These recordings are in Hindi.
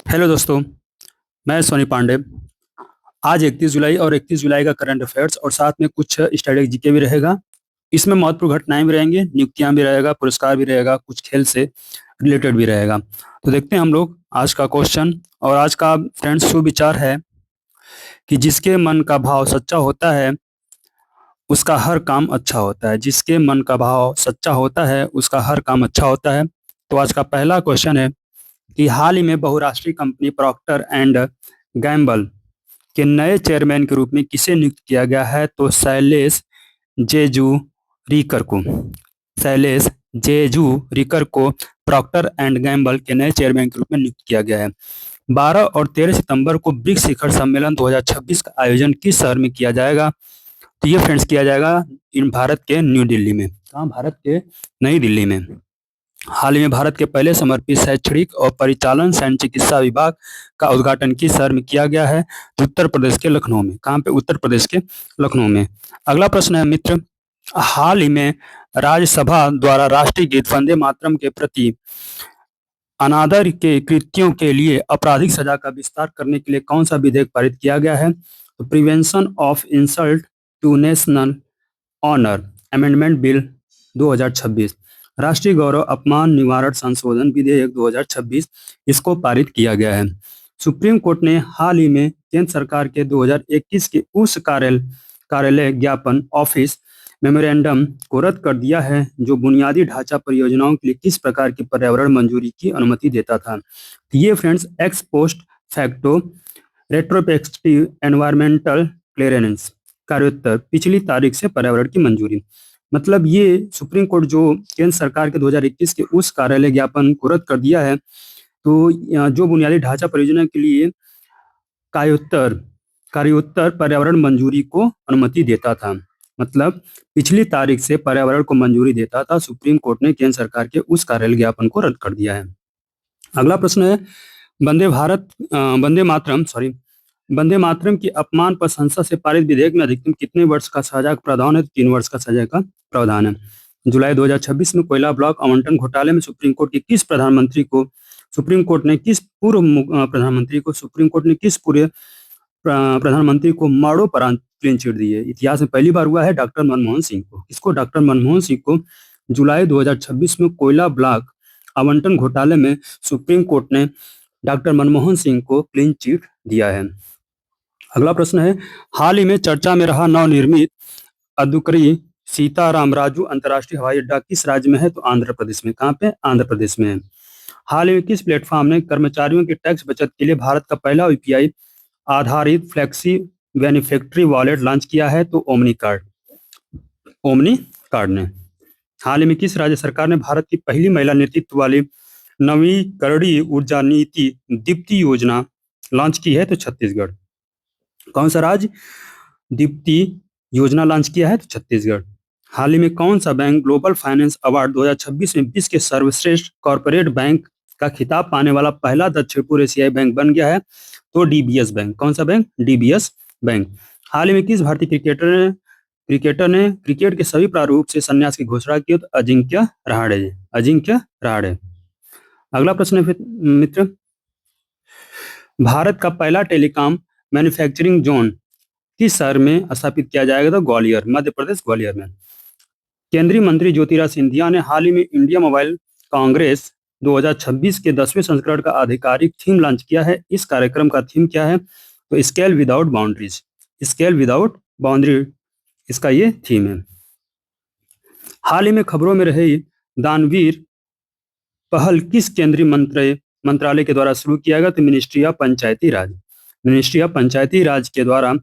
हेलो दोस्तों। मैं सोनी पांडे। आज 31 जुलाई और 31 जुलाई का करंट अफेयर्स और साथ में कुछ स्टैटिक जीके भी रहेगा। इसमें महत्वपूर्ण घटनाएं भी रहेंगी, नियुक्तियां भी रहेगा, पुरस्कार भी रहेगा, कुछ खेल से रिलेटेड भी रहेगा। तो देखते हैं हम लोग आज का क्वेश्चन। और आज का फ्रेंड्स सुविचार है कि जिसके मन का भाव सच्चा होता है उसका हर काम अच्छा होता है। जिसके मन का भाव सच्चा होता है उसका हर काम अच्छा होता है। तो आज का पहला क्वेश्चन है कि हाल ही में बहुराष्ट्रीय कंपनी प्रॉक्टर एंड गैम्बल के नए चेयरमैन के रूप में किसे नियुक्त किया गया है? तो शैलेश जेजूरीकर को। शैलेश जेजूरीकर को प्रॉक्टर एंड गैम्बल के नए चेयरमैन के रूप में नियुक्त किया गया है। 12 और 13 सितंबर को ब्रिक्स शिखर सम्मेलन 2026 का आयोजन किस शहर में किया जाएगा? तो ये फ्रेंड्स किया जाएगा इन भारत के न्यू दिल्ली में। कहाँ? भारत के नई दिल्ली में। हाल ही में भारत के पहले समर्पित शैक्षणिक और परिचालन सैन्य चिकित्सा विभाग का उद्घाटन किस शहर में किया गया है? तो उत्तर प्रदेश के लखनऊ में। कहाँ पे? उत्तर प्रदेश के लखनऊ में। अगला प्रश्न है मित्र, हाल ही में राज्यसभा द्वारा राष्ट्रीय गीत वंदे मातरम के प्रति अनादर के कृत्यों के लिए आपराधिक सजा का विस्तार करने के लिए कौन सा विधेयक पारित किया गया है? तो prevention of insult to national honour amendment bill 2026, राष्ट्रीय गौरव अपमान निवारण संशोधन विधेयक 2026, इसको पारित किया गया है। सुप्रीम कोर्ट ने हाल ही में केंद्र सरकार के 2021 के उस कार्यालय ज्ञापन ऑफिस मेमोरेंडम को रद्द कर दिया है जो बुनियादी ढांचा परियोजनाओं के लिए किस प्रकार की पर्यावरण मंजूरी की अनुमति देता था। तो ये friends ex post facto retrospective environmental clearance कार्योत्तर पिछली तारीख से पर्यावरण की मंजूरी। मतलब ये सुप्रीम कोर्ट जो केंद्र सरकार के 2021 के उस कार्यालय ज्ञापन को रद्द कर दिया है, तो जो बुनियादी ढांचा परियोजना के लिए कार्योत्तर पर्यावरण मंजूरी को अनुमति देता था, मतलब पिछली तारीख से पर्यावरण को मंजूरी देता था, सुप्रीम कोर्ट ने केंद्र सरकार के उस कार्यालय ज्ञापन को रद्द कर दिया है। अगला प्रश्न है, वंदे मातरम की अपमान पर संसद से पारित विधेयक में अधिकतम कितने वर्ष का सजा का प्रावधान है? 3 वर्ष का सजा का प्रावधान है। जुलाई 2026 में कोयला ब्लॉक आवंटन घोटाले में सुप्रीम कोर्ट ने किस पूर्व प्रधानमंत्री को मरणोपरांत क्लीन चिट दी है? इतिहास में पहली बार हुआ है डॉक्टर मनमोहन सिंह को। किसको? डॉक्टर मनमोहन सिंह को जुलाई 2026 में कोयला ब्लॉक आवंटन घोटाले में सुप्रीम कोर्ट ने डॉक्टर मनमोहन सिंह को क्लीन चिट दिया है। अगला प्रश्न है, हाल ही में चर्चा में रहा नवनिर्मित अद्दुकरी सीताराम राजू अंतर्राष्ट्रीय हवाई अड्डा किस राज्य में है? तो आंध्र प्रदेश में। कहाँ पे? आंध्र प्रदेश में है। हाल ही में किस प्लेटफॉर्म ने कर्मचारियों की टैक्स बचत के लिए भारत का पहला यूपीआई आधारित फ्लेक्सी बेनिफिशियरी वॉलेट लॉन्च किया है? तो ओमनी कार्ड ने। हाल ही में किस राज्य सरकार ने भारत की पहली महिला नेतृत्व वाली नवीकरणीय ऊर्जा नीति दीप्ति योजना लॉन्च की है? तो छत्तीसगढ़। कौन सा राज्य दीप्ति योजना लॉन्च किया है? तो छत्तीसगढ़। हाल ही में कौन सा बैंक ग्लोबल फाइनेंस अवार्ड 2026 में विश्व के सर्वश्रेष्ठ कॉर्पोरेट बैंक का खिताब पाने वाला पहला दक्षिण पूर्व एशियाई बैंक बन गया है? तो डीबीएस बैंक। कौन सा बैंक? DBS bank. हाल ही में किस भारतीय क्रिकेटर ने क्रिकेट के सभी प्रारूप से संन्यास की घोषणा की? तो अजिंक्य रहाणे। अगला प्रश्न है मित्र, भारत का पहला टेलीकॉम मैन्युफैक्चरिंग जोन किस शहर में स्थापित किया जाएगा? तो ग्वालियर, मध्य प्रदेश, ग्वालियर में। केंद्रीय मंत्री ज्योतिरादित्य सिंधिया ने हाल ही में इंडिया मोबाइल कांग्रेस 2026 के 10वें संस्करण का आधिकारिक थीम लॉन्च किया है। इस कार्यक्रम का थीम क्या है? तो स्केल विदाउट बाउंड्रीज। इसका ये थीम है। हाल ही में खबरों में रही दानवीर पहल किस केंद्रीय मंत्रालय के द्वारा शुरू किया गया? तो मिनिस्ट्री ऑफ पंचायती राज के द्वारा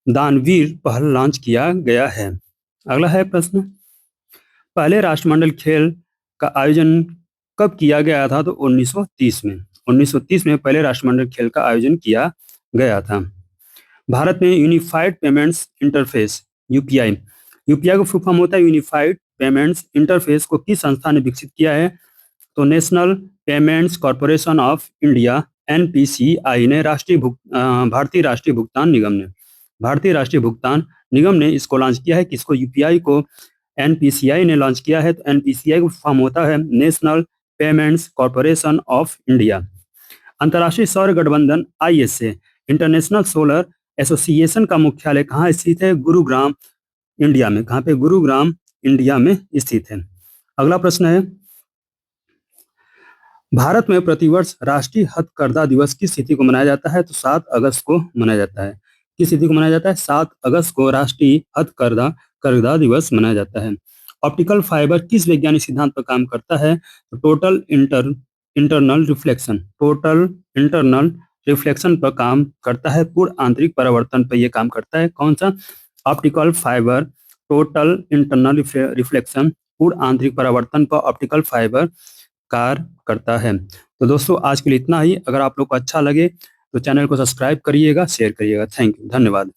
दानवीर पहल लॉन्च किया गया है। अगला है प्रश्न, पहले राष्ट्रमंडल खेल का आयोजन कब किया गया था? तो 1930 में। 1930 में पहले राष्ट्रमंडल खेल का आयोजन किया गया था। भारत में यूनिफाइड पेमेंट्स इंटरफेस यूपीआई का फुल फॉर्म होता है यूनिफाइड पेमेंट्स इंटरफेस को किस संस्था ने विकसित किया है? तो national payments corporation of India NPCI ने भारतीय राष्ट्रीय भुगतान निगम ने इसको लॉन्च किया है। किसको? यूपीआई को एनपीसीआई ने लॉन्च किया है। तो एनपीसीआई का फॉर्म होता है national payments corporation of India. अंतर्राष्ट्रीय सौर गठबंधन ISA इंटरनेशनल सोलर एसोसिएशन का मुख्यालय कहाँ स्थित है? गुरुग्राम, इंडिया में। कहाँ पे? गुरुग्राम, इंडिया में स्थित है। अगला प्रश्न है, भारत में प्रतिवर्ष राष्ट्रीय हथकरघा दिवस किस तिथि को मनाया जाता है? तो 7 अगस्त को मनाया जाता है। किस तिथि को मनाया जाता है? 7 अगस्त को राष्ट्रीय हथकरघा दिवस मनाया जाता है। ऑप्टिकल फाइबर किस वैज्ञानिक सिद्धांत पर काम करता है? तो इंटरनल रिफ्लेक्शन पर काम करता है। पूर्ण आंतरिक परावर्तन पर यह काम करता है। कौन सा? Optical fibre total internal reflection, पूर्ण आंतरिक परावर्तन पर ऑप्टिकल फाइबर कार्य करता है। तो दोस्तों आज के लिए इतना ही। अगर आप लोग को अच्छा लगे तो चैनल को सब्सक्राइब करिएगा, शेयर करिएगा। थैंक यू, धन्यवाद।